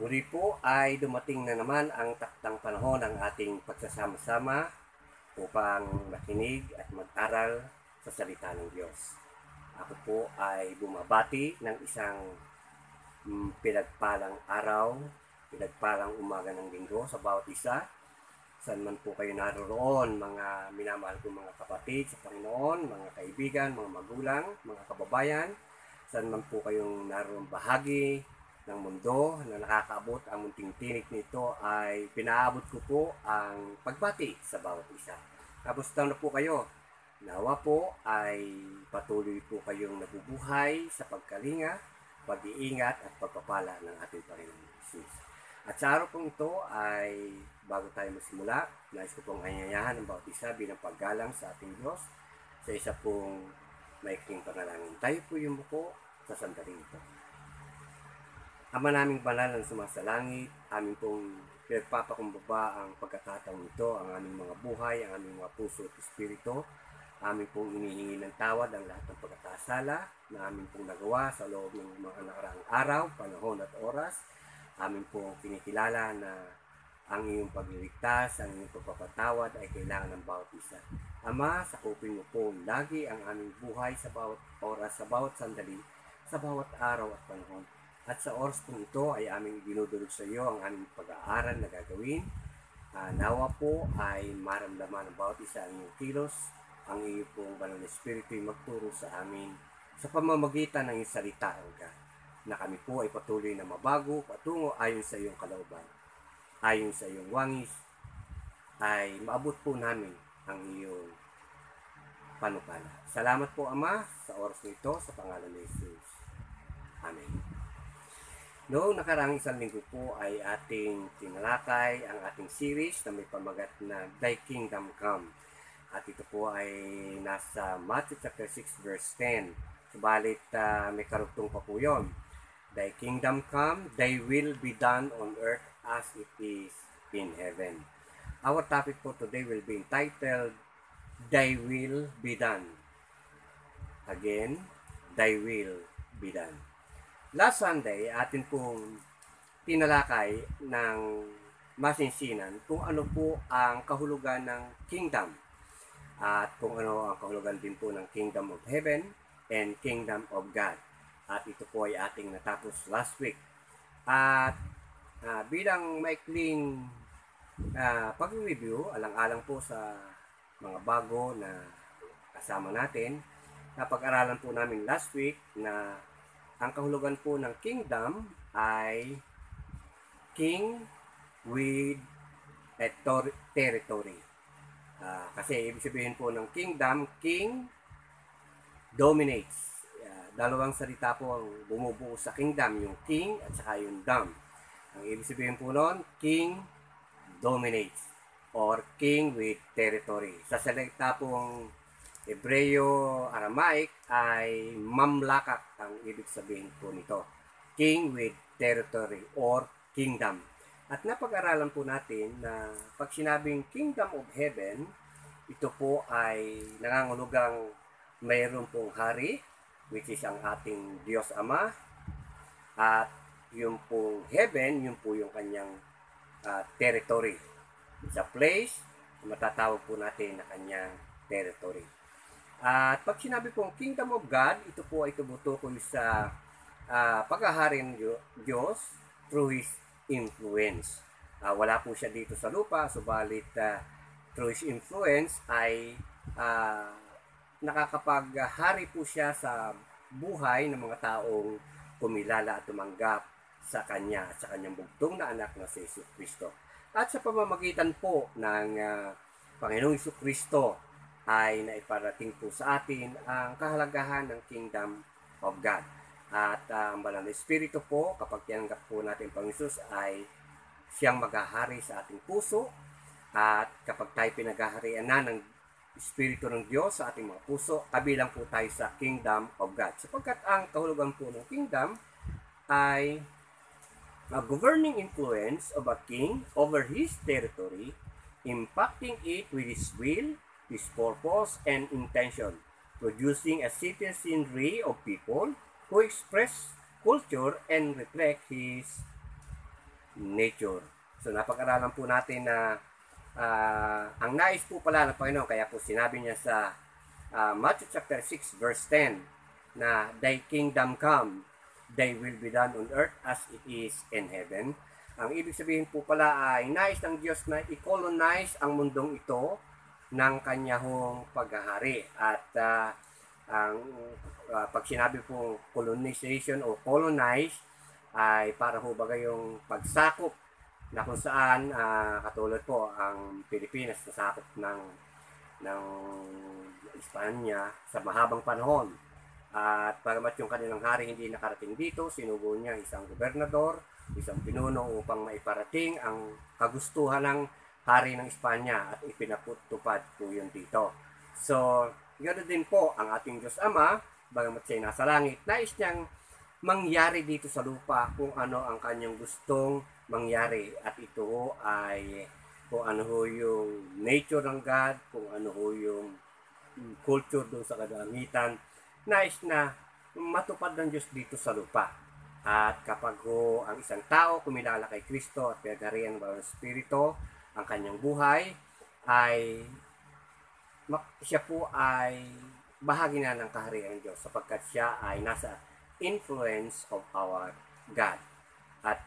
Muli po ay dumating na naman ang taktang panahon ng ating pagsasama-sama upang makinig at mag-aral sa salita ng Diyos. Ako po ay bumabati ng isang pinagpalang araw, pinagpalang umaga ng linggo sa bawat isa. Saan man po kayo naroroon, mga minamahal kong mga kapatid sa Panginoon, mga kaibigan, mga magulang, mga kababayan, saan man po kayong naroroon bahagi ng mundo na nakakaabot ang munting tinig nito, ay pinaabot ko po ang pagbati sa bawat isa. Kamusta na po kayo? Nawa po ay patuloy po kayong nabubuhay sa pagkalinga, pag-iingat at pagpapala ng ating Panginoon Jesus. At sa araw pong ito ay bago tayo magsimula, nais ko pong anyayahan ng bawat isa bilang paggalang sa ating Diyos sa isa pong maikling panalangin. Tayo po yung buko sa sandali ito. Ama naming banal na sumasalangit, amin pong pinagpapakumbaba ang pagkakataong ito, ang aming mga buhay, ang aming mga puso at espiritu. Amin pong inihingi ng tawad ang lahat ng pagkakasala na amin pong nagawa sa loob ng mga nakaraang araw, panahon at oras. Amin pong kinikilala na ang iyong pagliligtas, ang iyong pagpapatawad ay kailangan ng bawat isa. Ama, sakupin mo po lagi ang aming buhay sa bawat oras, sa bawat sandali, sa bawat araw at panahon. At sa oras pong ito ay aming dinudulog sa iyo ang aming pag-aaral na gagawin. Nawa po ay maramdaman ng bawat isa ang iyong kilos, ang iyong pong banal na espiritu ay magturo sa amin sa pamamagitan ng iyong salita, O God, na kami po ay patuloy na mabago, patungo ayon sa iyong kalooban. Ayon sa iyong wangis, ay maabot po namin ang iyong panukala. Salamat po, Ama, sa oras nito, sa pangalan ni Jesus. Amen. Noong nakaraang isang linggo po ay ating tinalakay ang ating series na may pamagat na Thy Kingdom Come. At ito po ay nasa Matthew chapter 6 verse 10. Subalit may karugtong pa po yun. Thy kingdom come, thy will be done on earth as it is in heaven. Our topic for today will be entitled, Thy will be done. Again, thy will be done. Last Sunday, atin pong tinalakay ng masinsinan kung ano po ang kahulugan ng kingdom at kung ano ang kahulugan din po ng kingdom of heaven and kingdom of God. At ito po ay ating natapos last week. At bilang maikling pag-review, alang-alang po sa mga bago na kasama natin, napag-aralan po namin last week na ang kahulugan po ng kingdom ay king with a territory. Kasi ibig sabihin po ng kingdom, king dominates. Dalawang salita po ang bumubuo sa kingdom, yung king at saka yung dom. Ang ibig sabihin po nun, king dominates or king with territory. Sa salita pong Hebreo, Aramaic ay mamlakak ang ibig sabihin po nito. King with territory or kingdom. At napag-aralan po natin na pag sinabing kingdom of heaven, ito po ay nangangulugang mayroon pong hari, which is ang ating Diyos Ama, at yung pong heaven, yung po yung kanyang territory. It's a place na matatawag po natin na kanyang territory. At pag sinabi pong kingdom of God, ito po ay tumutukoy sa paghahari ng Diyos through His influence. Wala po siya dito sa lupa, subalit through His influence ay nakakapaghari po siya sa buhay ng mga taong kumilala at tumanggap sa Kanya at sa Kanyang bugtong na anak na si Jesus Cristo. At sa pamamagitan po ng Panginoong Jesus Cristo ay naiparating po sa atin ang kahalagahan ng Kingdom of God. At ang Banal na Espiritu po, kapag tinanggap po natin ang Panginoon Jesus, ay siyang maghahari sa ating puso. At kapag tayo pinaghaharian na ng Espiritu ng Diyos sa ating mga puso, kabilang po tayo sa Kingdom of God. Sapagkat ang kahulugan po ng Kingdom ay a governing influence of a king over his territory, impacting it with his will, his purpose, and intention, producing a citizenry of people who express culture and reflect his nature. So napag-aralan po natin na ang nais po pala ng Panginoon, kaya po sinabi niya sa Matthew chapter 6 verse 10 na thy kingdom come, thy will be done on earth as it is in heaven. Ang ibig sabihin po pala ay nais ng Diyos na i-colonize ang mundong ito ng kanyang paghahari. At pag sinabi po colonization o colonize ay para ho bagay yung pagsakop na kung saan katulad po ang Pilipinas nasakop ng Espanya sa mahabang panahon. At pagamat yung kanilang hari hindi nakarating dito, sinubo niya isang gobernador, isang pinuno upang maiparating ang kagustuhan ng hari ng Espanya at ipinaputupad po yun dito. So, ganoon din po ang ating Diyos Ama, bagamat siya nasa langit, nais niyang mangyari dito sa lupa kung ano ang kanyang gustong mangyari. At ito ay kung ano ho yung nature ng God, kung ano ho yung culture doon sa kalangitan, nais na matupad ng Diyos dito sa lupa. At kapag ho ang isang tao kumilala kay Kristo at pinagarihan ng Espiritu ang kanyang buhay, ay siya po ay bahagi na ng kaharian ng Diyos sapagkat siya ay nasa influence of our God. At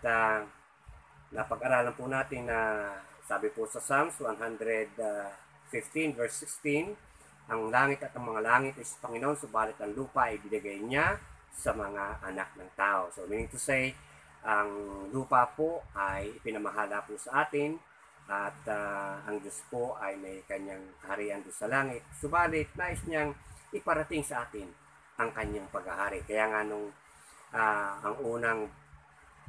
napag-aralan po natin na sabi po sa Psalms 115 verse 16, ang langit at ang mga langit is Panginoon, subalit ang lupa ay binigay niya sa mga anak ng tao. So meaning to say, ang lupa po ay ipinamahala po sa atin at ang Diyos po ay may kanyang kaharian doon sa langit. Subalit nais niyang iparating sa atin ang kanyang paghahari. Kaya nga nung ang unang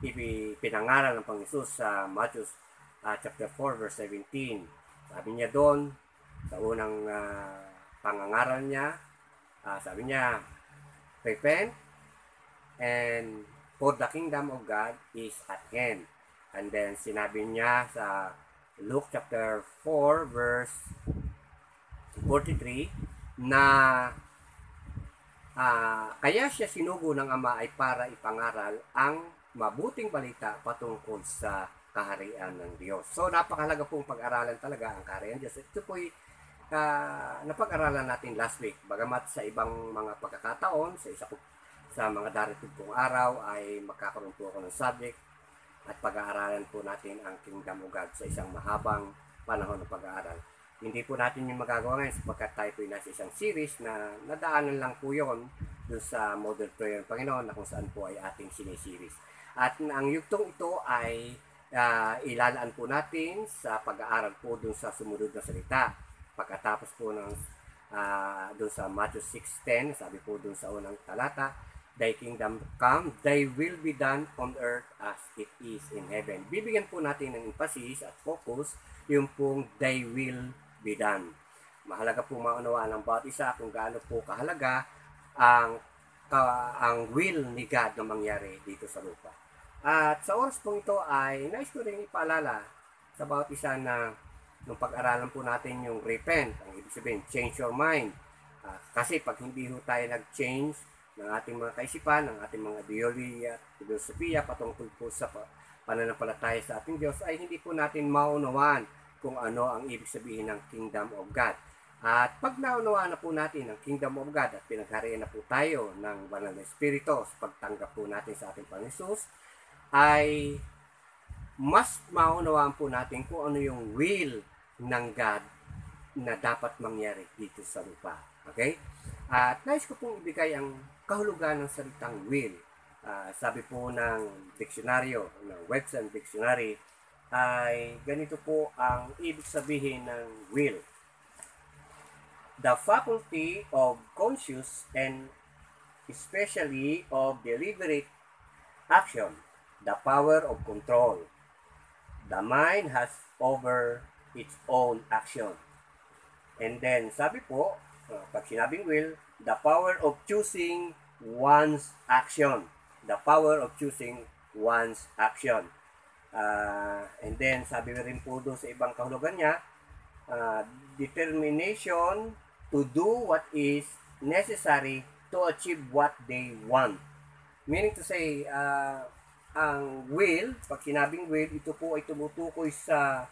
ipinangaral ng Panginoon sa Matthew chapter 4 verse 17, sabi niya doon sa unang pangangaral niya, sabi niya, repent and for the kingdom of God is at hand. And then sinabi niya sa Luke chapter 4 verse 43 na kaya siya sinugo ng Ama ay para ipangaral ang mabuting balita patungkol sa kaharian ng Diyos. So napakahalaga pong pag-aralan talaga ang kaharian ng Diyos. Ito po'y napag-aralan natin last week. Bagamat sa ibang mga pagkakataon, sa mga darating pong araw ay magkakaroon po ako ng subject at pag-aaralan po natin ang Kingdom of God sa isang mahabang panahon ng pag-aaral. Hindi po natin yung magagawa ngayon sapagkat tayo po nasa isang series na nadaanan lang po yun dun sa Model Prayer ng Panginoon na kung saan po ay ating sinisiris. At ang yugtong ito ay ilalaan po natin sa pag-aaral po dun sa sumunod na salita. Pagkatapos po ng doon sa Matthew 6:10, sabi po doon sa unang talata, thy kingdom come, thy will be done on earth as it is in heaven. Bibigyan po natin ng emphasis at focus yung pong thy will be done. Mahalaga po maunawaan ng bawat isa kung gaano po kahalaga ang will ni God na mangyari dito sa lupa. At sa oras po ito ay nais ko rin ipaalala sa bawat isa na nung pag-aralan po natin yung repent, ang ibig sabihin, change your mind. Kasi pag hindi ho tayo nag-change ng ating mga kaisipan, ng ating mga ideology at filosofiya patungkol po sa pananampalataya sa ating Diyos, ay hindi po natin maunawaan kung ano ang ibig sabihin ng Kingdom of God. At pag naunawaan na po natin ang Kingdom of God at pinagharian na po tayo ng Banal na Espiritu sa pagtanggap po natin sa ating Panginoon, ay mas maunawaan po natin kung ano yung will ng God na dapat mangyari dito sa lupa. Okay? At nais ko pong ibigay ang kahulugan ng salitang will. Sabi po ng diksyonaryo, ng Webster Dictionary, ay ganito po ang ibig sabihin ng will. The faculty of conscious and especially of deliberate action, the power of control the mind has over its own action. And then, sabi po, pag sinabing will, the power of choosing one's action. The power of choosing one's action. And then, sabi rin po doon sa ibang kahulugan niya, determination to do what is necessary to achieve what they want. Meaning to say, ang will, pag sinabing will, ito po ay tumutukoy sa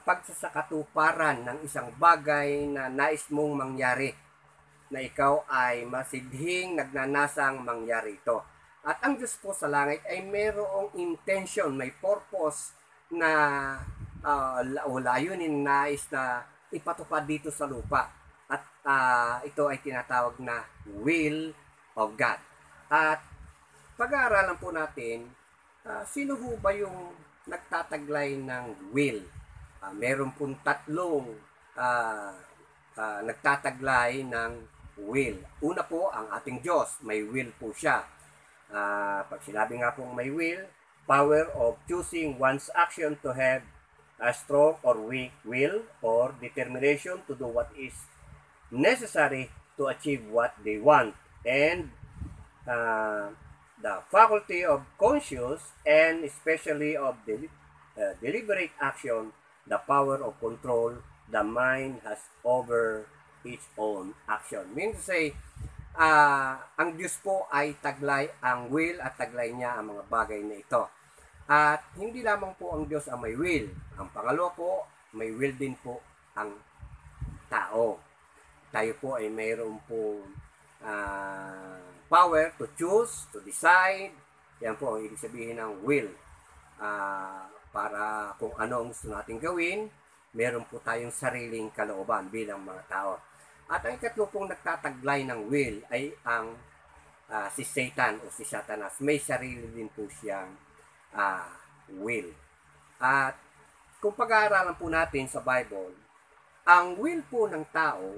pagsasakatuparan ng isang bagay na nais mong mangyari, na ikaw ay masidhing nagnanasang mangyari ito. At ang Diyos po sa langit ay mayroong intention, may purpose na o layunin nais na ipatupad dito sa lupa. At ito ay tinatawag na will of God. At pag-aaralan po natin, sino ho ba yung nagtataglay ng will? Meron pong tatlong nagtataglay ng will. Una po, ang ating Diyos, may will po siya. Pag sinabi nga pong may will, power of choosing one's action to have a strong or weak will or determination to do what is necessary to achieve what they want. And the faculty of conscious and especially of deliberate action, the power of control the mind has over its own action. Means to say, ang Diyos po ay taglay ang will at taglay niya ang mga bagay na ito. At hindi lamang po ang Diyos ang may will. Ang pangalawa po, may will din po ang tao. Tayo po ay mayroon po power to choose, to decide. Yan po ang ibig sabihin ng will. Para kung ano ang gusto natin gawin, meron po tayong sariling kalooban bilang mga tao. At ang ikatlo pong nagtataglay ng will ay ang si Satan o si Satanas. May sarili din po siyang will. At kung pag-aaralan po natin sa Bible, ang will po ng tao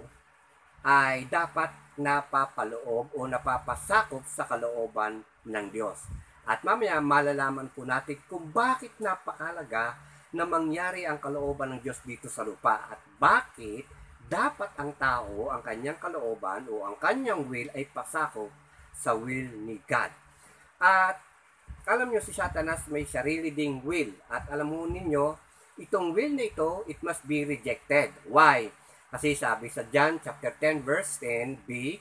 ay dapat napapaloob o napapasakop sa kalooban ng Diyos. At mamaya malalaman po natin kung bakit napakalaga na mangyari ang kalooban ng Diyos dito sa lupa at bakit dapat ang tao, ang kanyang kalooban o ang kanyang will ay pasakop sa will ni God. At alam nyo, si Satanas may sarili ding will. At alam mo ninyo, itong will na ito, it must be rejected. Why? Kasi sabi sa John chapter 10 verse 10b,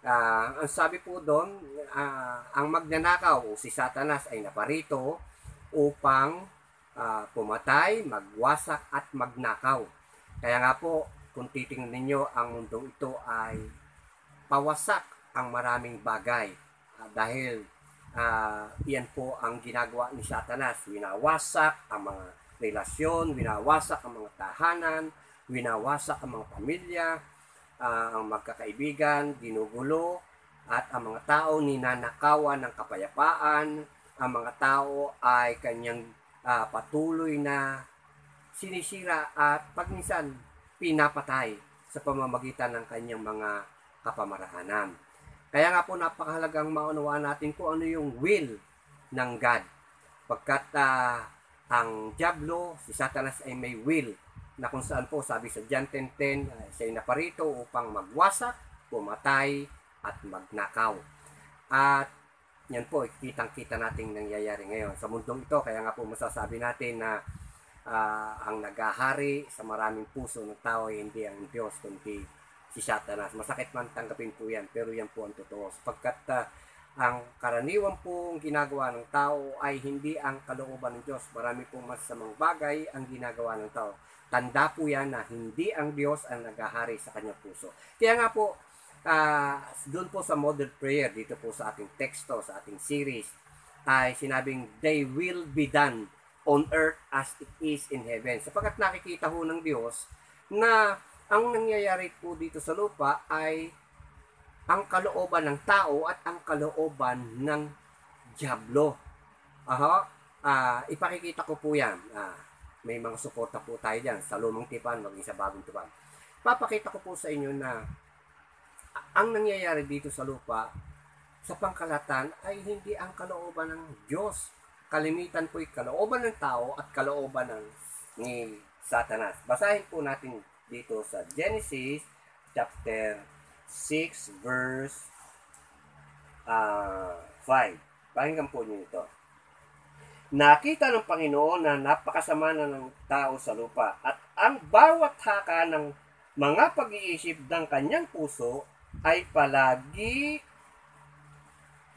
ang sabi po doon, ang magnanakaw o si Satanas ay naparito upang pumatay, magwasak at magnakaw. Kaya nga po, kung titingnan ninyo, ang mundong ito ay pawasak ang maraming bagay. Dahil iyan po ang ginagawa ni Satanas. Winawasak ang mga relasyon, winawasak ang mga tahanan, winawasak ang mga pamilya, ang magkakaibigan, ginugulo, at ang mga tao ninanakawan ng kapayapaan. Ang mga tao ay kanyang patuloy na sinisira at pagminsan pinapatay sa pamamagitan ng kanyang mga kapamarahanan. Kaya nga po napakahalagang maunawaan natin kung ano yung will ng God. Pagkat ang Diablo, si Satanas ay may will na kung saan po sabi sa John 10:10, siya ay naparito upang magwasak, pumatay at magnakaw. At yan po, kitang-kita nating nangyayari ngayon sa mundong ito. Kaya nga po masasabi natin na ang naghahari sa maraming puso ng tao ay hindi ang Diyos, kundi si Satanas. Masakit man tanggapin po yan, pero yan po ang totoo. Sapagkat ang karaniwan pong ginagawa ng tao ay hindi ang kalooban ng Diyos. Marami pong masasamang bagay ang ginagawa ng tao. Tanda po yan na hindi ang Diyos ang naghahari sa kanyang puso. Kaya nga po, doon po sa model prayer, dito po sa ating teksto, sa ating series, ay sinabing, they will be done on earth as it is in heaven. Sapagkat nakikita ho ng Diyos na ang nangyayari po dito sa lupa ay ang kalooban ng tao at ang kalooban ng Diablo. Ipakikita ko po yan. May mga suporta po tayo dyan sa lumang tipan, maging sa bagong tipan. Papakita ko po sa inyo na ang nangyayari dito sa lupa sa pangkalatan ay hindi ang kalooban ng Diyos. Kalimitan po yung kalooban ng tao at kalooban ni Satanas. Basahin po natin dito sa Genesis chapter 6 verse 5. Pakinggan po niyo ito. Nakita ng Panginoon na napakasama na ng tao sa lupa at ang bawat haka ng mga pag-iisip ng kanyang puso ay palagi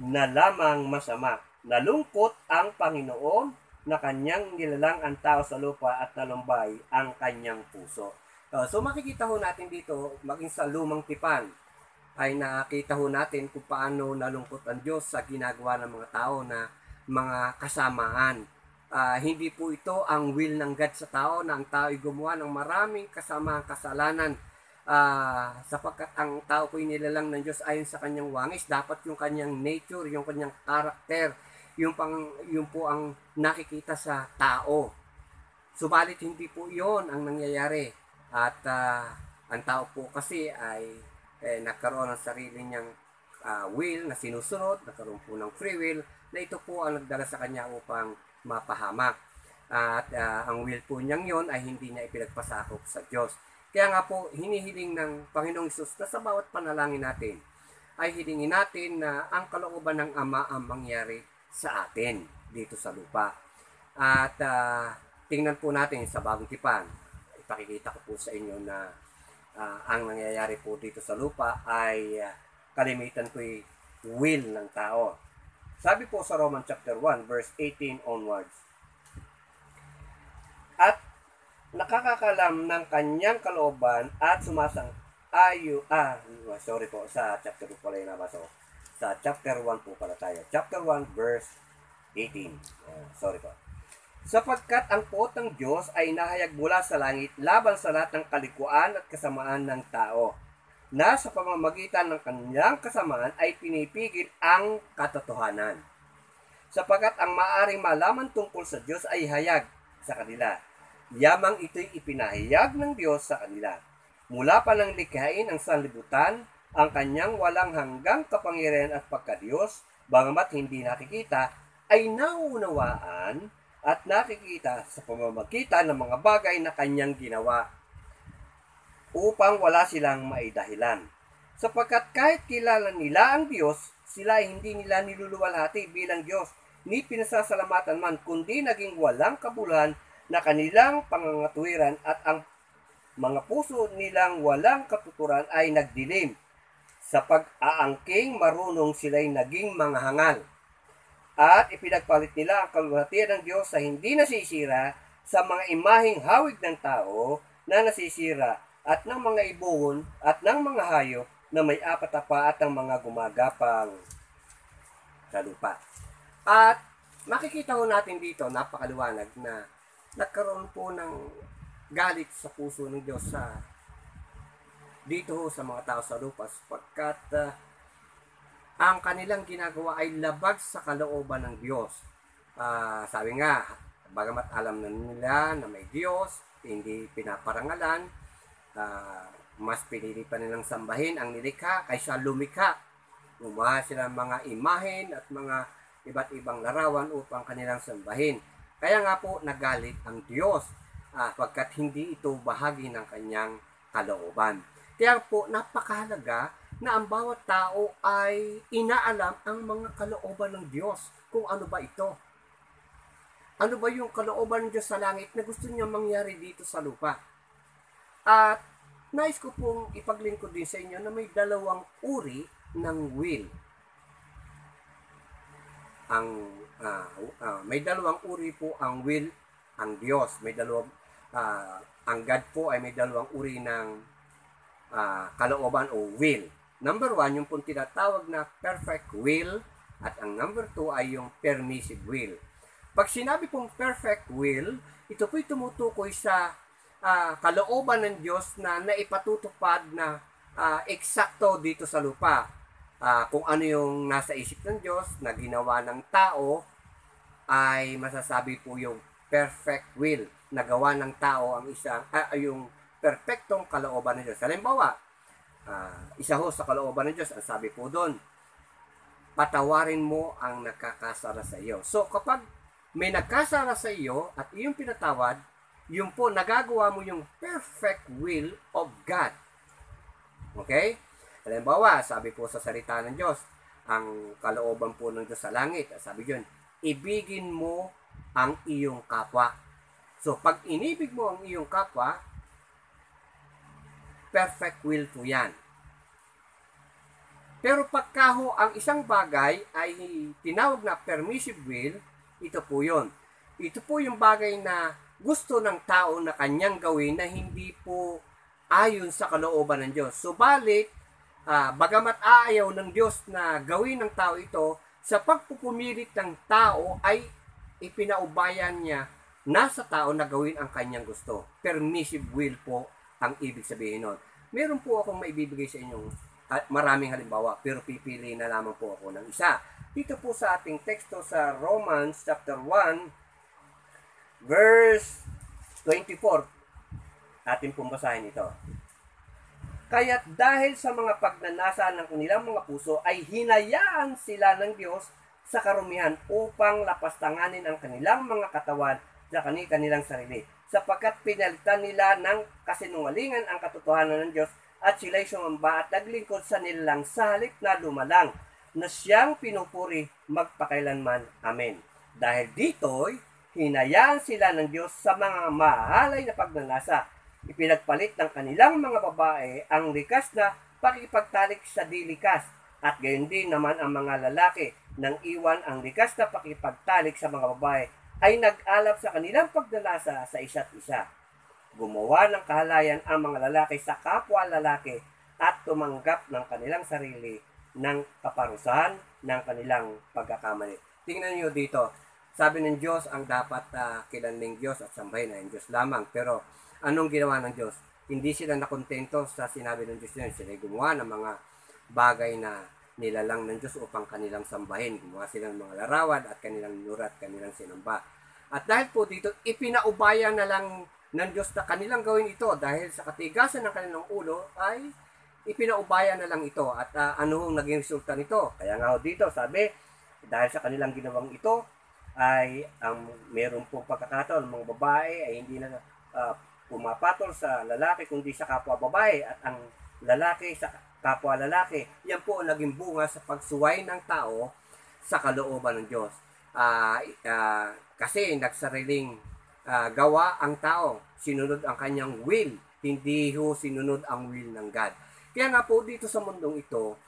na lamang masama. Nalungkot ang Panginoon na kanyang nilalang ang tao sa lupa at nalumbay ang kanyang puso. So makikita ho natin dito, maging sa lumang tipan, ay nakita ho natin kung paano nalungkot ang Diyos sa ginagawa ng mga tao na mga kasamaan. Hindi po ito ang will ng God sa tao na ang tao ay gumawa ng maraming kasamaang kasalanan, sapagkat ang tao ko'y nilalang ng Diyos ayon sa kanyang wangis. Dapat yung kanyang nature, yung kanyang karakter, yung po ang nakikita sa tao. Subalit hindi po iyon ang nangyayari. At ang tao po kasi ay nagkaroon ng sarili niyang will na sinusunod, nagkaroon po ng free will, na ito po ang nagdala sa kanya upang mapahamak. At ang will po niyang yon ay hindi niya ipinagpasakop sa Diyos. Kaya nga po, hinihiling ng Panginoong Hesus na sa bawat panalangin natin, ay hilingin natin na ang kalooban ng Ama ang mangyari sa atin dito sa lupa. At tingnan po natin sa bagong tipan. Ipakikita ko po sa inyo na ang nangyayari po dito sa lupa ay kalimitan ko'y will ng tao. Sabi po sa Romans chapter 1 verse 18 onwards, at nakakakalam ng kanyang kalooban at sa chapter 2 pala yung nabasa ko. Sa chapter 1 po pala tayo. Chapter 1 verse 18. Sapagkat ang poot ng Diyos ay nahayag mula sa langit laban sa lahat ng kalikuan at kasamaan ng tao, na sa pamamagitan ng kanyang kasamaan ay pinipigil ang katotohanan. Sapagkat ang maaring malaman tungkol sa Diyos ay hayag sa kanila. Yamang ito'y ipinahayag ng Diyos sa kanila. Mula pa ng likhain ang sanlibutan, ang kanyang walang hanggang kapangyarihan at pagkadiyos, bagamat hindi nakikita, ay nauunawaan at nakikita sa pamamagitan ng mga bagay na kanyang ginawa, upang wala silang maidahilan. Sapagkat kahit kilala nila ang Diyos, sila ay hindi nila niluluwalhati bilang Diyos, ni pinasasalamatan man, kundi naging walang kabuluhan na kanilang pangangatuwiran, at ang mga puso nilang walang katuturan ay nagdilim. Sa pag-aangking marunong sila'y naging mga hangal. At ipinagpalit nila ang kaluwalhatian ng Diyos sa hindi nasisira sa mga imaheng hawig ng tao na nasisira, at ng mga ibon at ng mga hayop na may apat na paa at ng mga gumagapang sa lupa. At makikita ho natin dito, napakaliwanag na nagkaroon po ng galit sa puso ng Diyos dito ho sa mga tao sa lupa, sapagkat ang kanilang ginagawa ay labag sa kalooban ng Diyos. Sabi nga, bagamat alam na nila na may Diyos, hindi pinaparangalan, mas pinili pa nilang sambahin ang nilikha kaysa lumikha. Gumawa sila mga imahen at mga iba't ibang larawan upang kanilang sambahin. Kaya nga po nagalit ang Diyos, pagkat hindi ito bahagi ng kanyang kalooban. Kaya po napakahalaga na ang bawat tao ay inaalam ang mga kalooban ng Diyos. Kung ano ba ito? Ano ba yung kalooban ng Diyos sa langit na gusto niya mangyari dito sa lupa? At nais ko pong ipaglingkod din sa inyo na may dalawang uri ng will. May dalawang uri po ang will, ang Diyos. Ang God po ay may dalawang uri ng kalooban o will. Number 1, yung pong tinatawag na perfect will, at ang number 2 ay yung permissive will. Pag sinabi pong perfect will, ito po'y tumutukoy sa kalooban ng Diyos na naipatutupad na eksakto dito sa lupa. Kung ano yung nasa isip ng Diyos na ginawa ng tao, ay masasabi po yung perfect will. Nagawa ng tao ang yung perfectong kalooban ng Diyos. Halimbawa, isa ho sa kalooban ng Diyos, ang sabi po doon, patawarin mo ang nakakasala sa iyo. So kapag may nagkasala sa iyo at iyong pinatawad, yun po, nagagawa mo yung perfect will of God. Okay? Halimbawa, sabi po sa salita ng Diyos, ang kalooban po ng Diyos sa langit, sabi yun, ibigin mo ang iyong kapwa. So pag inibig mo ang iyong kapwa, perfect will po yan. Pero pagka ho ang isang bagay ay tinawag na permissive will, ito po yun. Ito po yung bagay na gusto ng tao na kanyang gawin na hindi po ayon sa kalooban ng Diyos. Subalit, bagamat aayaw ng Diyos na gawin ng tao ito, sa pagpupumilit ng tao ay ipinaubayan niya nasa tao na gawin ang kanyang gusto. Permissive will po ang ibig sabihin nun. Meron po akong maibibigay sa inyong maraming halimbawa, pero pipili na lamang po ako ng isa. Dito po sa ating teksto sa Romans chapter 1, verse 24, atin pong basahin ito. Kaya't dahil sa mga pagnanasa ng kanilang mga puso, ay hinayaan sila ng Diyos sa karumihan upang lapastanganin ang kanilang mga katawan sa kanilang sarili. Sapagkat pinalitan nila ng kasinungalingan ang katotohanan ng Diyos at sila'y sumamba at naglingkod sa nilang sa halip na lumalang na siyang pinupuri magpakailanman. Amen. Dahil dito'y hinayaan sila ng Diyos sa mga mahalay na pagnanasa. Ipinagpalit ng kanilang mga babae ang likas na pakipagtalik sa dilikas at gayon din naman ang mga lalaki nang iwan ang likas na pakipagtalik sa mga babae ay nag-alap sa kanilang pagnanasa sa isa't isa. Gumawa ng kahalayan ang mga lalaki sa kapwa lalaki at tumanggap ng kanilang sarili ng kaparusahan ng kanilang pagkakamali. Tingnan niyo dito, sabi ng Diyos ang dapat kilanling Diyos at sambahin ay Diyos lamang. Pero anong ginawa ng Diyos? Hindi sila nakontento sa sinabi ng Diyos niya. Sila gumawa ng mga bagay na nilalang ng Diyos upang kanilang sambahin. Gumawa sila ng mga larawan at kanilang nurat, kanilang sinamba. At dahil po dito, ipinaubayan na lang ng Diyos na kanilang gawin ito dahil sa katigasan ng kanilang ulo ay ipinaubayan na lang ito. At ano hong naging resulta nito? Kaya nga dito sabi, dahil sa kanilang ginawang ito ay ang meron pong pagkakataon mga babae ay hindi na pumapatol sa lalaki kundi sa kapwa babae at ang lalaki sa kapwa lalaki. Yan po ang naging bunga sa pagsuway ng tao sa kalooban ng Diyos. Kasi nagsariling gawa ang tao, sinunod ang kanyang will, hindi ho sinunod ang will ng God. Kaya nga po dito sa mundong ito,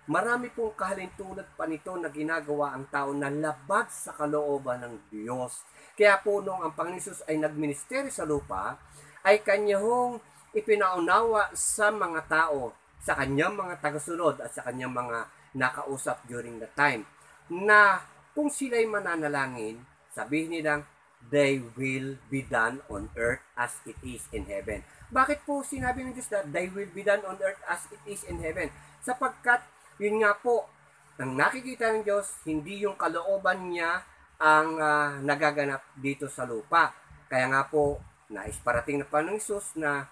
marami pong kahalintulad pa nito na ginagawa ang tao na labag sa kalooban ng Diyos. Kaya po nung ang Panginoon Hesus ay nagministeri sa lupa, ay kanya hong ipinaunawa sa mga tao, sa kanyang mga tagasunod at sa kanyang mga nakausap during the time, na kung sila'y mananalangin, sabihin nilang, they will be done on earth as it is in heaven. Bakit po sinabi ng Diyos na they will be done on earth as it is in heaven? Sapagkat, yun nga po, ang nakikita ng Diyos, hindi yung kalooban niya ang nagaganap dito sa lupa. Kaya nga po, naisparating na pa ng Hesus na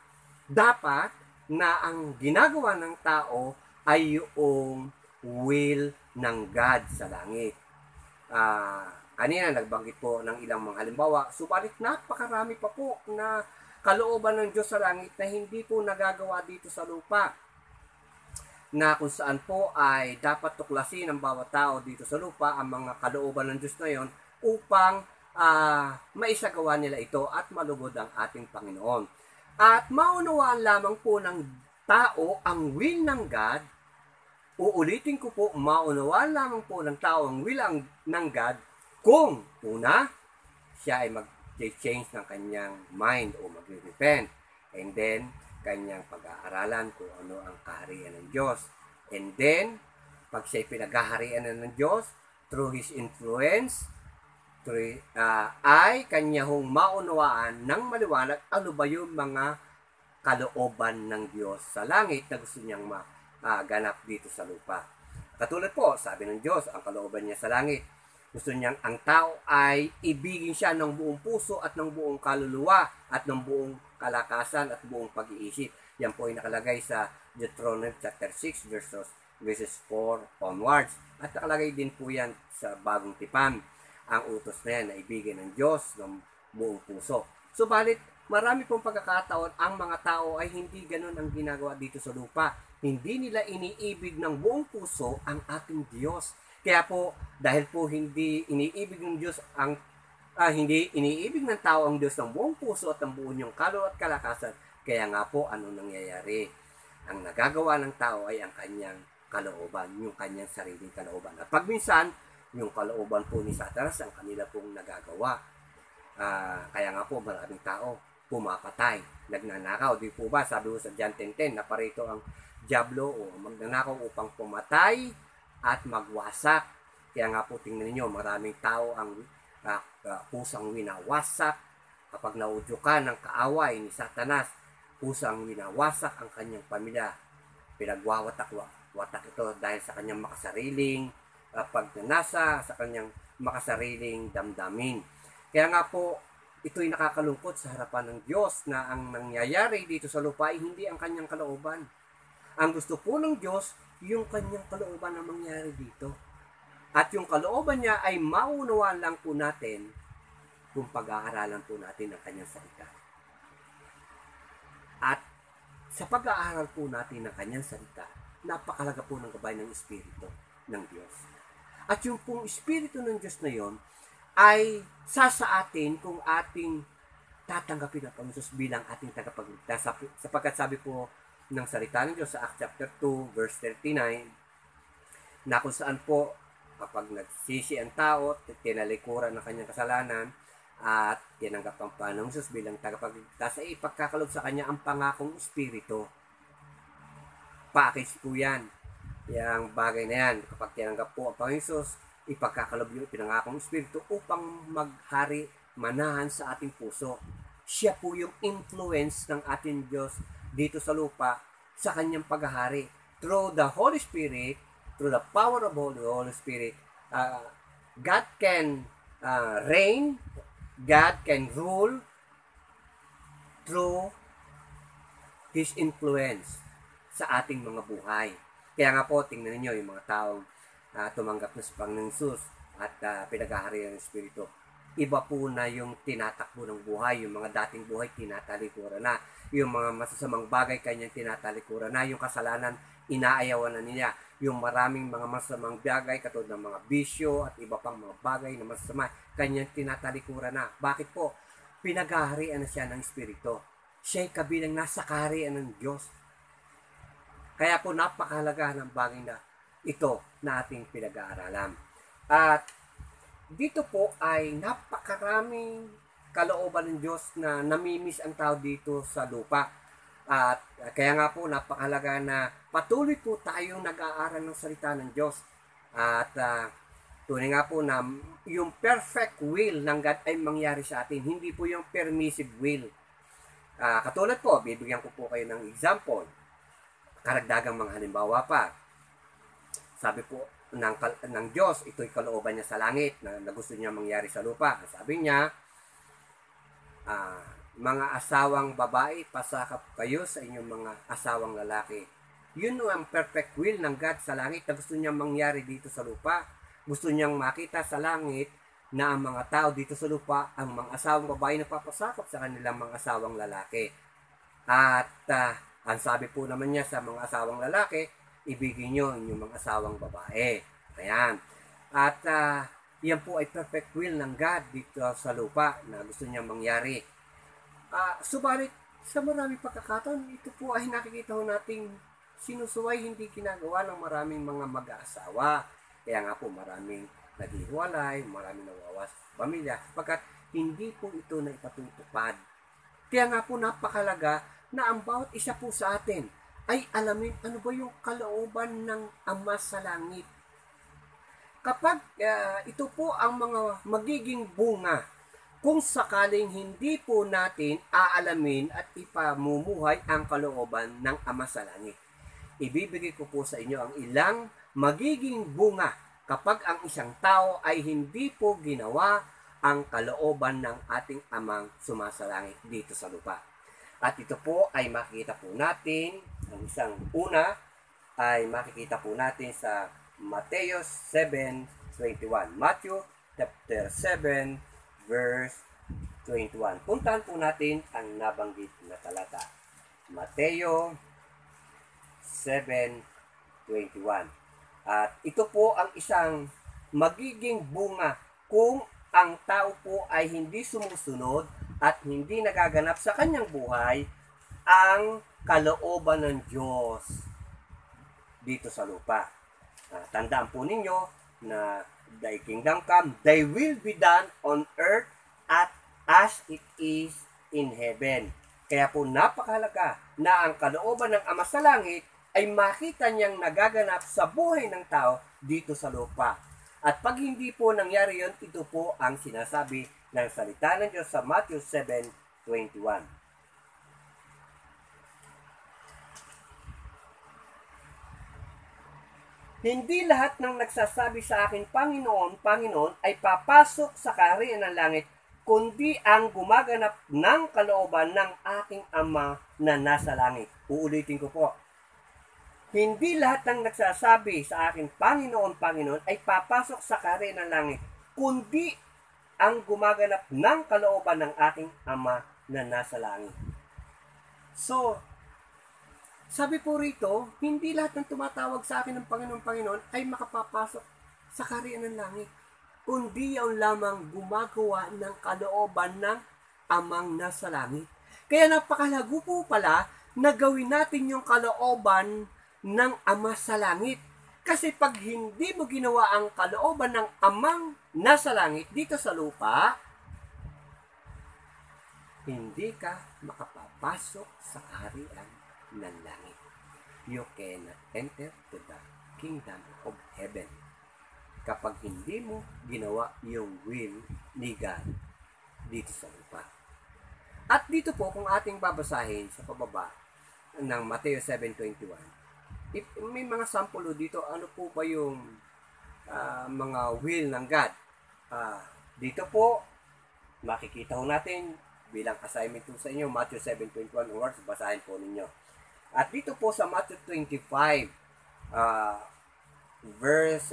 dapat na ang ginagawa ng tao ay yung will ng God sa langit. Kanina nagbanggit po ng ilang mga halimbawa, subalit napakarami pa po na kalooban ng Diyos sa langit na hindi po nagagawa dito sa lupa, na kung saan po ay dapat tuklasin ng bawat tao dito sa lupa ang mga kalooban ng Diyos na yon upang maisagawa nila ito at malugod ang ating Panginoon. At maunawaan lamang po ng tao ang will ng God. Uulitin ko po, maunawaan lamang po ng tao ang will ng God kung, una, siya ay mag-change ng kanyang mind o mag-repent. And then, kanyang pag-aaralan kung ano ang kaharian ng Diyos. And then, pag siya'y pinag-aharian ng Diyos, through His influence, ay kanya hong maunawaan ng maliwanag ano ba yung mga kalooban ng Diyos sa langit na gusto niyang maganap dito sa lupa. Katulad po, sabi ng Diyos, ang kalooban niya sa langit, gusto niyang ang tao ay ibigin siya ng buong puso at ng buong kaluluwa at ng buong kalakasan at buong pag-iisip. Yan po ay nakalagay sa Deuteronomy chapter 6 verses 4 onwards. At nakalagay din po yan sa Bagong Tipan, ang utos na yan na ibigin ng Diyos ng buong puso. Subalit, marami pong pagkakataon ang mga tao ay hindi ganun ang ginagawa dito sa lupa. Hindi nila iniibig ng buong puso ang ating Diyos. Kaya po, dahil po hindi iniibig ng Diyos hindi iniibig ng tao ang Diyos ng buong puso at ng buong niyong kaluluwa at kalakasan, kaya nga po ano nangyayari? Ang nagagawa ng tao ay ang kanyang kalooban, yung kanyang sariling kalooban. At pag minsan, yung kalooban po ni Satanas ang kanila pong nagagawa. Kaya nga po maraming tao pumapatay, nagnanakaw. Di po ba, sabi ko sa John 10:10, na parito ang diablo o magnanakaw upang pumatay at magwasak. Kaya nga po tingnan niyo, maraming tao ang pusang winawasak kapag naudyukan ng kaaway ni Satanas. Pusang winawasak ang kanyang pamilya. Pinagwawatak ito dahil sa kanyang makasariling pagnanasa, sa kanyang makasariling damdamin. Kaya nga po, ito'y nakakalungkot sa harapan ng Diyos na ang nangyayari dito sa lupa ay hindi ang kanyang kalooban. Ang gusto po ng Diyos, yung kanyang kalooban na mangyari dito. At yung kalooban niya ay maunawaan lang po natin kung pag-aaralan po natin ang kanyang salita. At sa pag-aaral po natin ng kanyang salita, napakalaga po ng gabay ng Espiritu ng Diyos. At yung pong Espiritu ng Diyos na yon ay sa atin kung ating tatanggapin ang Panginoon bilang ating tagapagligtas. Sapagkat sabi po ng salita ng Diyos sa Acts chapter 2, verse 39, na kung saan po kapag nagsisi ang tao, tinalikuran ng kanyang kasalanan, at tinanggap ang Panginoong Jesus bilang tagapagligtas, ay ipagkakalob sa kanya ang pangakong Espiritu. Package po yan. Yang bagay na yan, kapag tinanggap po ang Panginoong Jesus, ipagkakalob yung pinangakong Espiritu upang maghari, manahan sa ating puso. Siya po yung influence ng ating Diyos dito sa lupa sa kanyang paghahari. Through the Holy Spirit, through the power of the Holy Spirit, God can reign, God can rule through His influence sa ating mga buhay. Kaya nga po, tingnan niyo yung mga taong tumanggap na sa Panginoong Jesus at pinaghahari ng Espiritu. Iba po na yung tinatakbo ng buhay. Yung mga dating buhay, tinatalikuran na. Yung mga masasamang bagay, kanyang tinatalikuran na. Yung kasalanan, inaayawan na niya. Yung maraming mga masasamang bagay, katulad ng mga bisyo at iba pang mga bagay na masasama, kanyang tinatalikuran na. Bakit po? Pinaghaharian na siya ng Espiritu. Siya'y kabilang nasa kaharian ng Diyos. Kaya po napakahalaga ng bagay na ito na ating pinag-aaralan. At dito po ay napakaraming kalooban ng Diyos na namimiss ang tao dito sa lupa. At kaya nga po napakahalaga na patuloy po tayong nag-aaral ng salita ng Diyos. At tunay nga po na yung perfect will ng God ay mangyari sa atin. Hindi po yung permissive will. Katulad po, bibigyan ko po kayo ng example. Karagdagang mga halimbawa pa. Sabi po ng Diyos, ito'y kalooban niya sa langit na gusto niya mangyari sa lupa. Sabi niya, mga asawang babae, pasakap kayo sa inyong mga asawang lalaki. Yun ang perfect will ng God sa langit na gusto niya mangyari dito sa lupa. Gusto niyang makita sa langit na ang mga tao dito sa lupa, ang mga asawang babae na papasakap sa kanilang mga asawang lalaki. At ang sabi po naman niya sa mga asawang lalaki, ibigin niyo ang inyong mga asawang babae. Ayan. At yan po ay perfect will ng God dito sa lupa na gusto niyang mangyari. Subalit, sa maraming pagkakataon, ito po ay nakikita ho nating sinusuway, hindi ginagawa ng maraming mga mag-aasawa. Kaya nga po maraming naghihiwalay, maraming nawawas pamilya, pagkat hindi po ito na ipatutupad. Kaya nga po napakalaga na ang bawat isa po sa atin ay alamin ano ba yung kalooban ng Ama sa langit. Kapag ito po ang mga magiging bunga, kung sakaling hindi po natin aalamin at ipamumuhay ang kalooban ng Ama sa langit. Ibibigay ko po sa inyo ang ilang magiging bunga kapag ang isang tao ay hindi po ginawa ang kalooban ng ating Amang sumasalangit dito sa lupa. At ito po ay makikita po natin, ang isang una ay makikita po natin sa Mateo 7:21. Matthew chapter 7 verse 21. Puntahan po natin ang nabanggit na talata. Mateo 7:21. At ito po ang isang magiging bunga kung ang tao po ay hindi sumusunod at hindi nagaganap sa kanyang buhay ang kalooban ng Diyos dito sa lupa. Tandaan po ninyo na thy kingdom come, thy will be done on earth as it is in heaven. Kaya po napakahalaga na ang kalooban ng Ama sa langit ay makita niyang nagaganap sa buhay ng tao dito sa lupa. At pag hindi po nangyari yon, ito po ang sinasabi ng salita ng Diyos sa Matthew 7:21. Hindi lahat ng nagsasabi sa akin, Panginoon, Panginoon, ay papasok sa kaharian ng langit, kundi ang gumaganap ng kalooban ng aking Ama na nasa langit. Uulitin ko po. Hindi lahat ng nagsasabi sa akin, Panginoon, Panginoon, ay papasok sa kaharian ng langit, kundi ang gumaganap ng kalooban ng aking Ama na nasa langit. So, sabi po rito, hindi lahat ng tumatawag sa akin ng Panginoon, Panginoon ay makapapasok sa kaharian ng langit, kundi yaon lamang gumagawa ng kalooban ng Amang nasa langit. Kaya napakalago po pala na gawin natin yung kalooban ng Ama sa langit. Kasi pag hindi mo ginawa ang kalooban ng Amang nasa langit dito sa lupa, hindi ka makapapasok sa kaharian ng langit. You cannot enter to the kingdom of heaven kapag hindi mo ginawa yung will ni God dito sa lupa. At dito po, kung ating babasahin sa pababa ng Mateo 7:21, may mga sampulo dito. Ano po ba yung mga will ng God? Dito po, makikita ho natin bilang assignment po sa inyo, Matthew 7:21 onwards, basahin po ninyo. At dito po sa Matthew 25, verse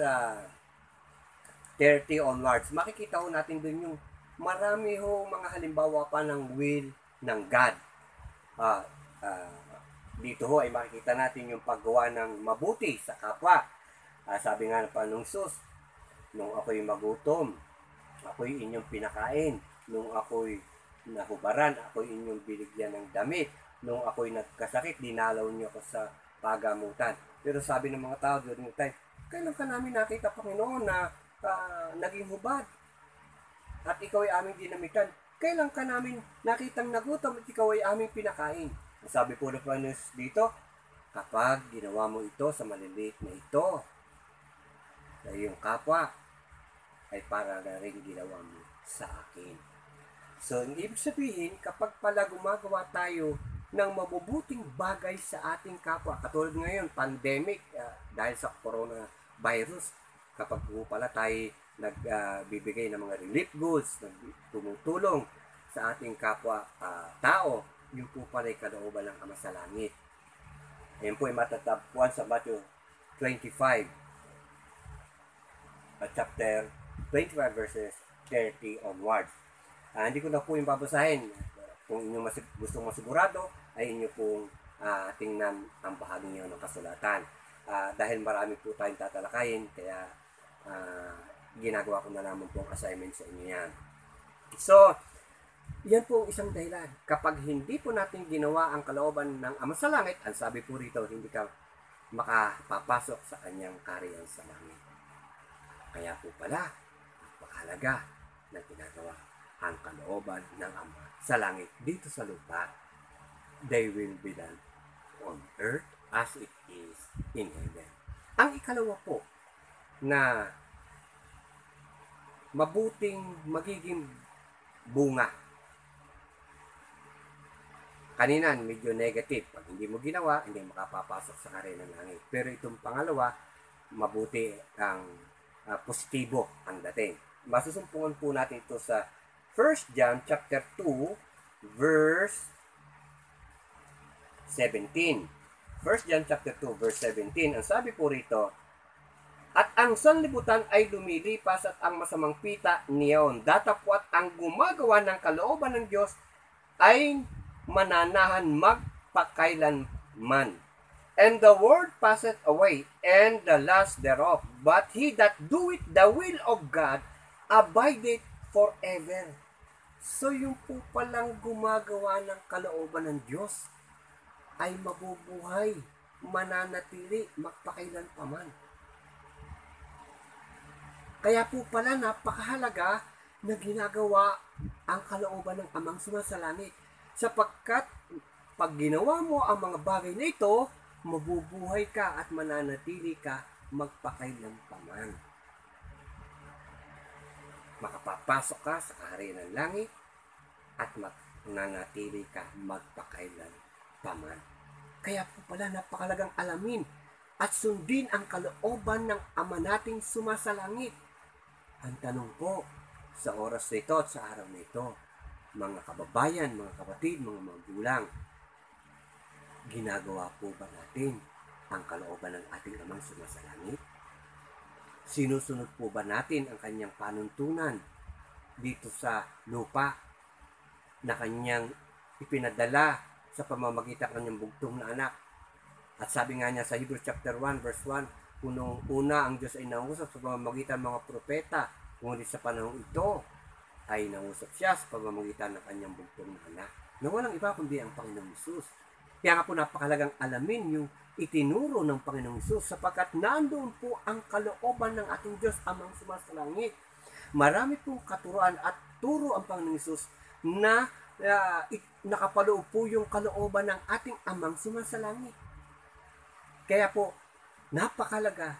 30 onwards, makikita ho natin dun yung marami ho mga halimbawa pa ng will ng God. Dito ho ay makikita natin yung paggawa ng mabuti sa kapwa. Sabi nga ng Panginoong Hesus, nung ako'y magutom, ako'y inyong pinakain. Nung ako'y nahubaran, ako'y inyong binigyan ng damit. Nung ako'y nagkasakit, dinalaw niyo ako sa pagamutan. Pero sabi ng mga tao during the time, kailan ka namin nakita, Panginoon, na naging hubad? At ikaw ay aming dinamitan. Kailan ka namin nakitang nagutom at ikaw ay aming pinakain? Sabi po ng Panginoon dito, kapag ginawa mo ito sa maliliit na ito, sa iyong kapwa, ay para na rin ginawa mo sa akin. So, ibig sabihin, kapag pala gumagawa tayo ng mabubuting bagay sa ating kapwa, katulad ngayon, pandemic, dahil sa coronavirus, kapag po pala tayo nagbibigay ng mga relief goods, tumutulong sa ating kapwa tao, yung po pala ay kalooban ng Ama sa langit. Ayan po ay matatagpuan sa Matthew 25, chapter 25 verses 30 onwards. Hindi ko na po yung babasahin. Kung inyo gustong masigurado, ay inyo pong tingnan ang bahagi niyo ng kasulatan. Dahil marami po tayong tatalakayin, kaya ginagawa ko na naman pong assignment sa inyo yan. So, yan po isang dahilan. Kapag hindi po natin ginawa ang kalooban ng Ama sa langit, ang sabi po rito, hindi ka makapapasok sa kanyang kaharian sa langit. Kaya po pala, napakahalaga na ginagawa ang kalooban ng Ama sa langit dito sa lupa. They will be done on earth as it is in heaven. Ang ikalawa po na mabuting magiging bunga. Kanina, medyo negative. Pag hindi mo ginawa, hindi makapapasok sa kaharian ng langit. Pero itong pangalawa, mabuti ang positibo ang dating. Masusumpungan po natin ito sa 1 John chapter 2 verse 17. 1 John chapter 2 verse 17. Ang sabi po rito, at ang sanlibutan ay lumilipas at ang masamang pita niyon datapwat ang gumagawa ng kalooban ng Diyos ay mananahan magpakailanman. And the world passeth away, and the lust thereof. But he that doeth the will of God abideth forever. So yung po palang gumagawa ng kalooban ng Diyos ay mabubuhay mananatili magpakailanpaman. Kaya po pala napakahalaga na ginagawa ang kalooban ng Amang sumasalangit. Sapagkat pag ginawa mo ang mga bagay na ito, mabubuhay ka at mananatili ka magpakailanpaman. Makapapasok ka sa kaharian ng langit at mananatili ka magpakailanpaman. Kaya po pala napakalagang alamin at sundin ang kalooban ng Ama nating sumasalangit. Ang tanong po, sa oras na ito at sa araw na ito, mga kababayan, mga kapatid, mga magulang, ginagawa po ba natin ang kalooban ng ating Amang sumasalangit? Sinusunod po ba natin ang kanyang panuntunan dito sa lupa na kanyang ipinadala sa pamamagitan ng kanyang bugtong na anak? At sabi nga niya sa Hebrews chapter 1 verse 1, unang-una ang Diyos ay nangusap sa pamamagitan ng mga propeta, ngunit sa panahon ito ay nangusap siya sa pamamagitan ng kanyang bugtong na anak, na walang iba kundi ang Panginoong Hesus. Kaya nga po napakalagang alamin yung itinuro ng Panginoong Hesus, sapagkat nandoon po ang kalooban ng ating Diyos Amang sumasalangit. Marami pong katuruan at turo ang Panginoong Hesus na nakapaloob po yung kalooban ng ating Amang sumasalangit. Kaya po, napakalaga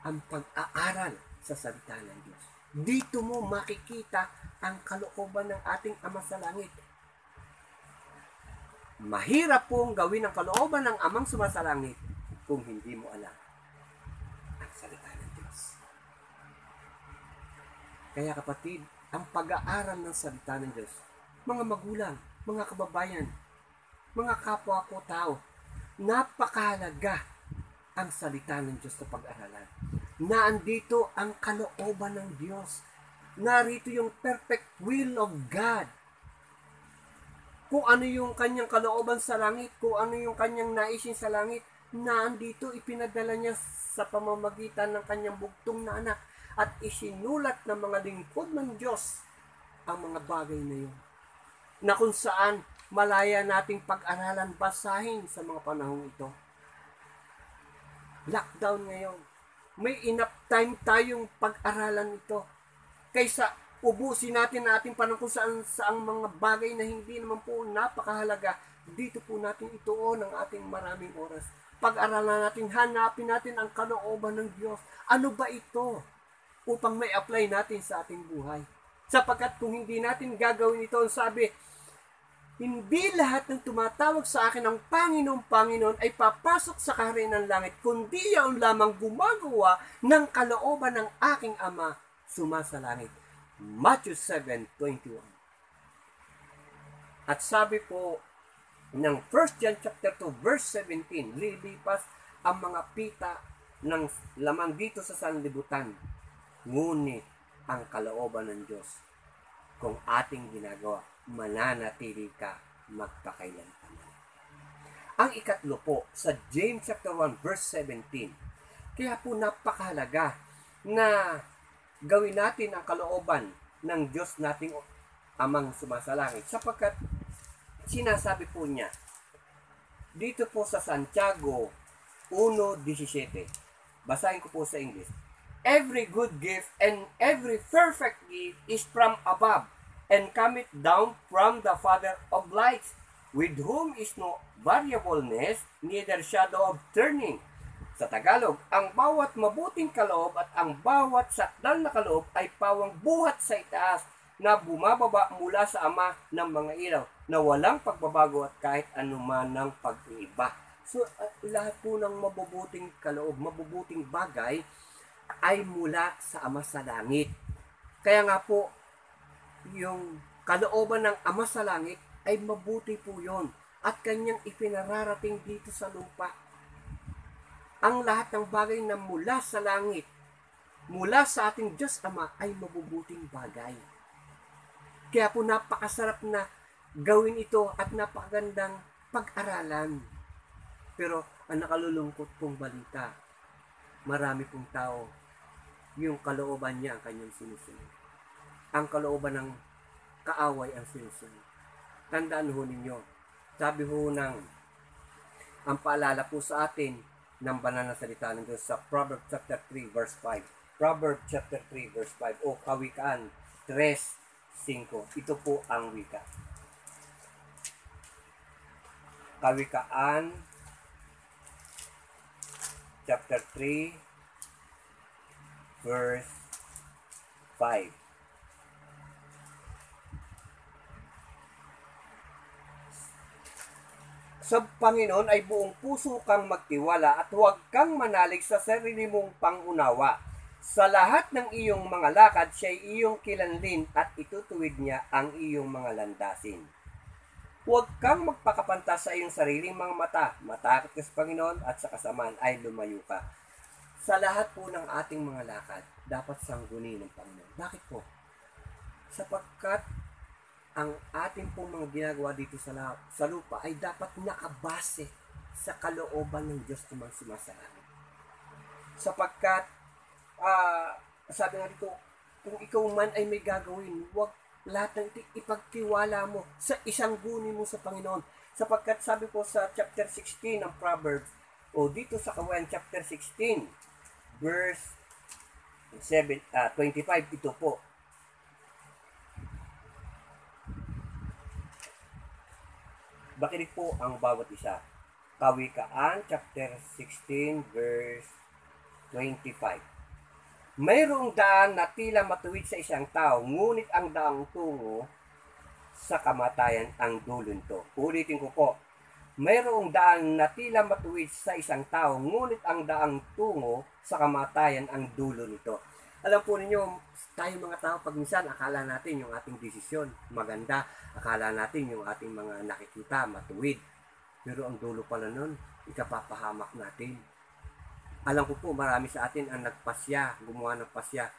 ang pag-aaral sa salita ng Diyos. Dito mo makikita ang kalooban ng ating Ama sa langit. Mahirap pong gawin ang kalooban ng Amang sumasalangit kung hindi mo alam ang salita ng Diyos. Kaya kapatid, ang pag-aaral ng salita ng Diyos, mga magulang, mga kababayan, mga kapwa ko tao, napakahalaga ang salita ng Diyos sa pag-aralan. Naandito ang kalooban ng Diyos. Narito yung perfect will of God. Kung ano yung kanyang kalooban sa langit, kung ano yung kanyang naisin sa langit, naandito ipinadala niya sa pamamagitan ng kanyang bugtong na anak at isinulat ng mga lingkod ng Diyos ang mga bagay na yun. Na kung saan malaya nating pag-aralan, basahin sa mga panahong ito. Lockdown ngayon. May enough time tayong pag-aralan ito kaysa ubusin natin na ating panahon kung saang mga bagay na hindi naman po napakahalaga. Dito po natin ituon ang ating maraming oras. Pag-aralan natin, hanapin natin ang kalooban ng Diyos. Ano ba ito? Upang may apply natin sa ating buhay. Sapagkat kung hindi natin gagawin ito, sabi, hindi lahat ng tumatawag sa akin ng Panginoon, Panginoon ay papasok sa kaharian ng langit, kundi yaon lamang gumagawa ng kalooban ng aking Ama sumasalangit. Matthew 7:21. At sabi po ng 1 John chapter 2 verse 17, lilipas ang mga pita ng laman dito sa sanlibutan, ngunit ang kalooban ng Diyos kung ating ginagawa, mananatili ka magpakailanpaman. Ang ikatlo po, sa James chapter 1 verse 17, kaya po napakahalaga na gawin natin ang kalooban ng Diyos nating Amang sumasalangit, sapagkat sinasabi po niya dito po sa Santiago 1:17. Basahin ko po sa English. Every good gift and every perfect gift is from above, and cometh down from the Father of lights, with whom is no variableness, neither shadow of turning. Sa Tagalog, ang bawat mabuting kaloob at ang bawat sakdal na kaloob ay pawang buhat sa itaas na bumababa mula sa Ama ng mga ilaw, na walang pagbabago at kahit anuman ng pag-iiba. So, lahat po ng mabubuting kaloob, mabubuting bagay ay mula sa Ama sa langit. Kaya nga po, yung kalooban ng Ama sa langit ay mabuti po yon at kanyang ipinararating dito sa lupa. Ang lahat ng bagay na mula sa langit, mula sa ating Diyos Ama, ay mabubuting bagay. Kaya po napakasarap na gawin ito at napakagandang pag-aralan. Pero ang nakalulungkot pong balita, marami pong tao, yung kalooban niya ang kanyang sinusunod. Ang kalooban ng kaaway ang sinusunod. Tandaan ho ninyo, sabi ho ng Ang paalala po sa atin ng banal na salita ng Diyos sa Proverbs chapter 3 verse 5. Proverbs chapter 3 verse 5 o Kawikaan 3:5. Ito po ang wika. Kawikaan chapter 3 verse 5. Sa Panginoon ay buong puso kang magtiwala at huwag kang manalig sa sarili mong pangunawa. Sa lahat ng iyong mga lakad, siya'y iyong kilanlin at itutuwid niya ang iyong mga landasin. Huwag kang magpakapanta sa iyong sariling mga mata. Matakot ka sa Panginoon at sa kasamaan ay lumayo ka. Sa lahat po ng ating mga lakad, dapat sangguniin ng Panginoon. Bakit po? Sapagkat ang ating pong mga ginagawa dito sa lupa ay dapat nakabase sa kalooban ng Diyos na sumasalangit. Sapagkat, sabi nga dito, kung ikaw man ay may gagawin, huwag lahat ng ipagtiwala mo sa isang guni mo sa Panginoon. Sapagkat sabi po sa chapter 16 ng Proverbs, o dito sa Kawikaan chapter 16, verse 25, ito po. Bakinig po ang bawat isa. Kawikaan chapter 16 verse 25. Mayroong daan na tila matuwid sa isang tao, ngunit ang daang tungo sa kamatayan ang dulo nito. Ulitin ko po. Mayroong daan na tila matuwid sa isang tao, ngunit ang daang tungo sa kamatayan ang dulo nito. Alam po ninyo, tayo mga tao, pag minsan akala natin yung ating desisyon maganda, akala natin yung ating mga nakikita matuwid. Pero ang dulo pala nun, ikapapahamak natin. Alam ko po, marami sa atin ang nagpasya, gumawa ng pasya,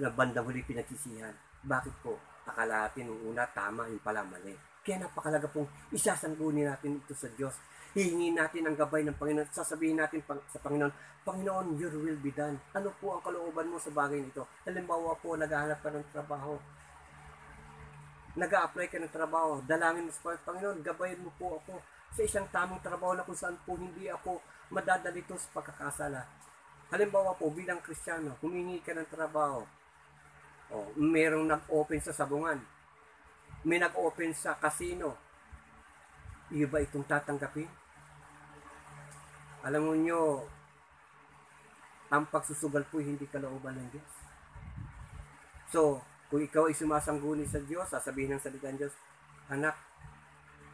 na bandang huli pinagsisihan. Bakit po? Akala natin nung una tama, yung pala mali. Kaya napakalaga pong isasangguni natin ito sa Diyos. Hihingin natin ang gabay ng Panginoon. Sasabihin natin sa Panginoon, Panginoon, your will be done. Ano po ang kalooban mo sa bagay nito? Halimbawa po, naghahanap ka ng trabaho. Nag-a-apply ka ng trabaho. Dalangin mo sa Panginoon, gabayan mo po ako sa isang tamang trabaho na kung saan po hindi ako madadalito sa pagkakasala. Halimbawa po, bilang Kristiyano, humingi ka ng trabaho. Merong nag-open sa sabungan. May nag-open sa casino. Iyo ba itong tatanggapin? Alam mo nyo, ang pagsusugal po hindi kalooban ng Diyos. So, kung ikaw ay sumasangguni sa Diyos, sasabihin ng salita ng Diyos, anak,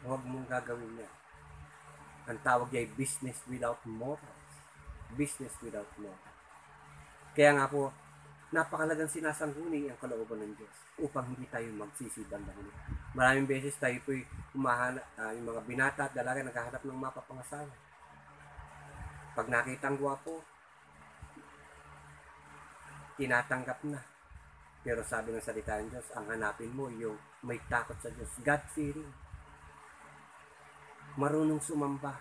huwag mong gagawin niya. Ang tawag niya ay business without morals. Business without morals. Kaya nga po, napakalagang sinasangguni ang kalooban ng Diyos upang hindi tayo magsisibang na ulit. Maraming beses tayo po'y humahanap, yung mga binata at dalaga naghahanap ng mapapangasawa. Pag nakita ang gwapo, tinatanggap na. Pero sabi ng salita ng Diyos, ang hanapin mo yung may takot sa Diyos, God-fearing. Marunong sumamba,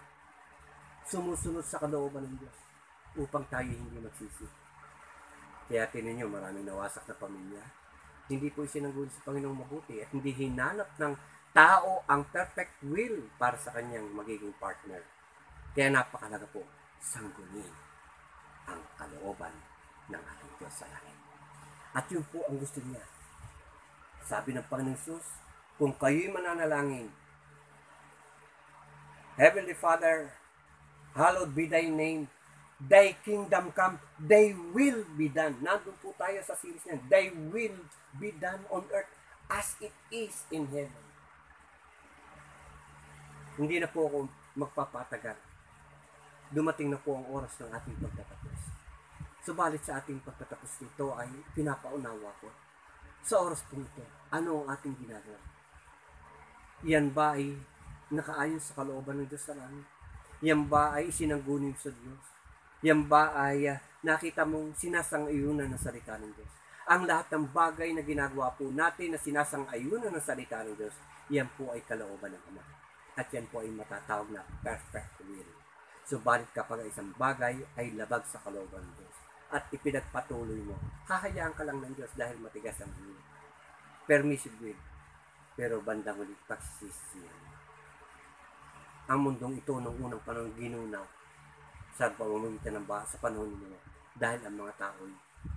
sumusunod sa kalooban ng Diyos upang tayo hindi magsisi. Kaya tinan nyo, maraming nawasak na pamilya. Hindi po isinangguni sa Panginoong mabuti at hindi hinanap ng tao ang perfect will para sa kanyang magiging partner. Kaya napakalaga po, sanggunin ang kalooban ng ating Diyos sa langit. At yun po ang gusto niya. Sabi ng Panginoong Jesus, kung kayo'y mananalangin, Heavenly Father, hallowed be thy name, thy kingdom come, thy will be done. Nandun po tayo sa series niyan. Thy will be done on earth as it is in heaven. Hindi na po ako magpapatagal. Dumating na po ang oras ng ating pagtatapos. Subalit sa ating pagtatapos nito ay pinapaunawa ko. Sa oras po ito, ano ang ating ginagawa? Yan ba ay nakaayon sa kalooban ng Diyos sa langit? Yan ba ay isinangguni sa Diyos? Yan ba ay nakita mong sinasang-ayunan ng salita ng Diyos? Ang lahat ng bagay na ginagawa po natin na sinasang-ayunan ng salita ng Diyos, yan po ay kalooban ng Ama. At yan po ay matatawag na perfect will. Subalit kapag isang bagay ay labag sa kalooban ng Diyos at ipinagpatuloy mo, hahayaan ka lang ng Diyos dahil matigas ang will. Permissive will. Pero bandang ulit pagsisisiyan. ang mundong ito nung unang panahon ginunaw sa pamamagitan ng sa panahon nila dahil ang mga tao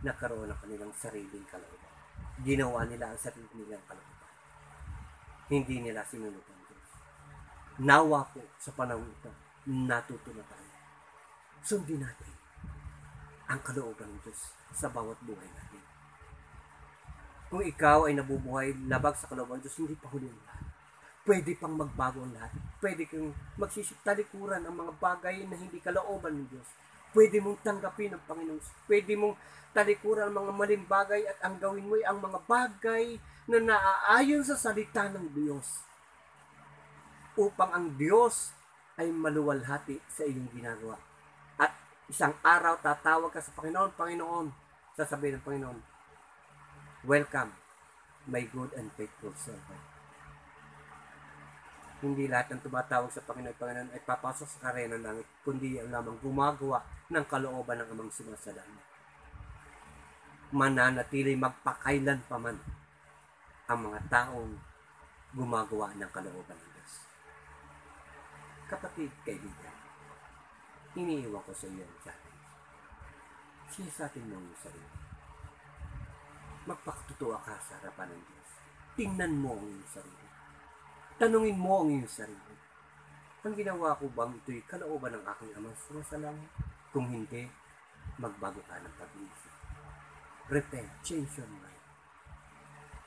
nagkaroon ng kanilang sariling kalooban. Ginawa nila ang sarili nilang kalooban. Hindi nila sinunod ang Diyos. Nawa po sa panahon ito, natuto na tayo. Sundin natin ang kalooban ng Diyos sa bawat buhay natin. Kung ikaw ay nabubuhay labag sa kalooban ng Diyos, hindi pa huli ang lahat. Pwede pang magbago ang lahat. Pwede kang magsisiptalikuran ang mga bagay na hindi kalooban ng Diyos. Pwede mong tanggapin ang Panginoon. Pwede mong talikuran ang mga maling bagay at ang gawin mo ay ang mga bagay na naaayon sa salita ng Diyos. Upang ang Diyos ay maluwalhati sa iyong ginagawa. At isang araw tatawag ka sa Panginoon, Panginoon, sasabihin ng Panginoon, welcome, my good and faithful servant. Hindi lahat ng tumatawag sa Panginoon ay papasok sa karena ng langit, kundi ang lamang gumagawa ng kalooban ng amang sumasalangit. Mananatili magpakailan pa man ang mga taong gumagawa ng kalooban ng Diyos. Kapatid, kaibigan, iniiwan ko sa iyo ang challenge. Siyasatin mo ang sarili. Magpakatutuwa ka sa harapan ng Diyos. Tingnan mo ang iyong sarili. Tanungin mo ang iyong sarili. Ang ginawa ko bang ito'y kalooban ng aking amang sumasalangit? Kung hindi, magbago ka ng pag-iisip. Repent, change your mind,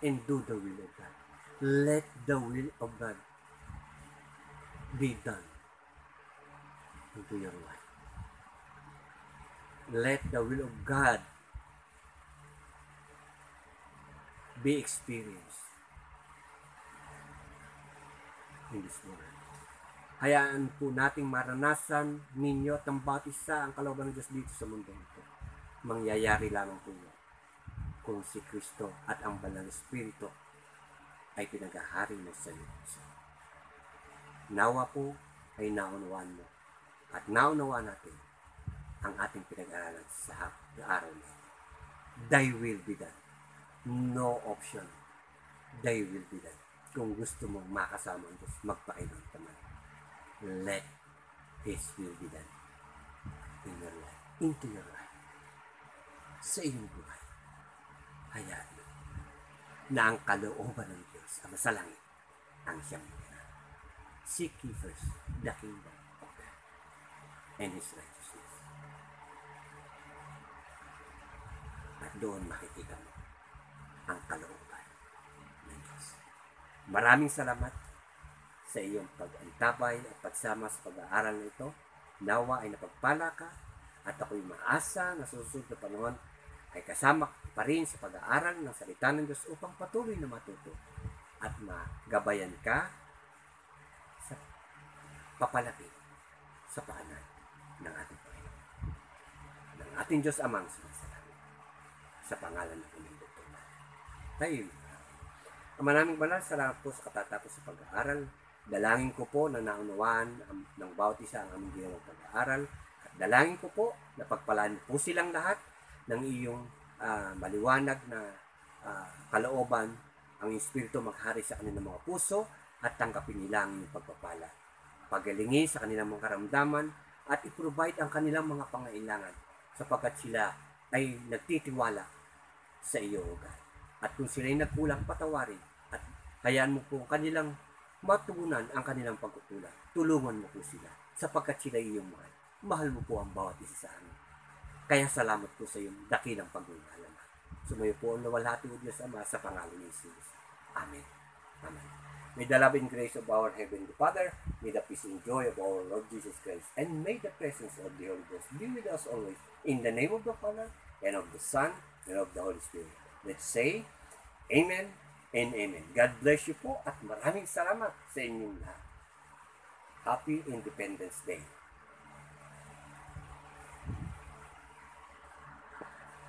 and do the will of God. Let the will of God be done into your life. Let the will of God be experienced in this world. Hayaan po nating maranasan ninyo at ng bawat isa ang kalooban ng Diyos dito sa mundo ito. Mangyayari lamang po yun kung si Kristo at ang Banal na Espiritu ay pinaghahari mo sa iyo. Nawa po ay naunawaan mo at naunawaan natin ang ating pinag-aralan sa araw na ito. Thy will be done. No option. Thy will be done. Kung gusto mong makasama ang Diyos, magpakailanman. Let His will be done in your life, into your life, sa iyong buhay. Hayaan mo na ang kalooban ng Diyos, ang masalangit, ang siyang buhay. Seek ye first the kingdom of God and His righteousness. At doon makikita mo ang kalooban. Maraming salamat sa iyong pag-antabay at pagsama sa pag-aaral na ito. Nawa ay napagpala ka at ako'y maasa na susunod na panahon ay kasama pa rin sa pag-aaral ng salita ng Diyos upang patuloy na matuto at magabayan ka sa papalapit sa paanan ng ating Panginoon. Ng ating Diyos Amang sumasalangit sa pangalan ng Panginoon. Tayo. Maraming banal, salamat po sa katatapos sa pag-aaral. Dalangin ko po na naunawaan ng bawat isa ang aming ginawang pag-aaral. At dalangin ko po na pagpalaan po silang lahat ng iyong maliwanag na kalooban, ang Espiritu maghari sa kanilang mga puso at tanggapin nila ang iyong pagpapala. Pagalingi sa kanilang mga karamdaman at i-provide ang kanilang mga pangailangan sapagkat sila ay nagtitiwala sa iyo, O God. At kung sila'y nagkulang, patawarin at hayaan mo po kanilang matugunan ang kanilang pagkukulang. Tulungan mo po sila sapagkat sila iyong mahal. Mahal mo po ang bawat isa sa amin. Kaya salamat po sa iyong dakilang pagmamahal. Sumayo po ang nawalhati o Diyos Ama sa pangalan ni Jesus. Amen. Amen. May the love and grace of our Heavenly Father, may the peace and joy of our Lord Jesus Christ, and may the presence of the Holy Ghost be with us always. In the name of the Father, and of the Son, and of the Holy Spirit. Let's say, Amen and Amen. God bless you po at maraming salamat sa inyong lahat. Happy Independence Day.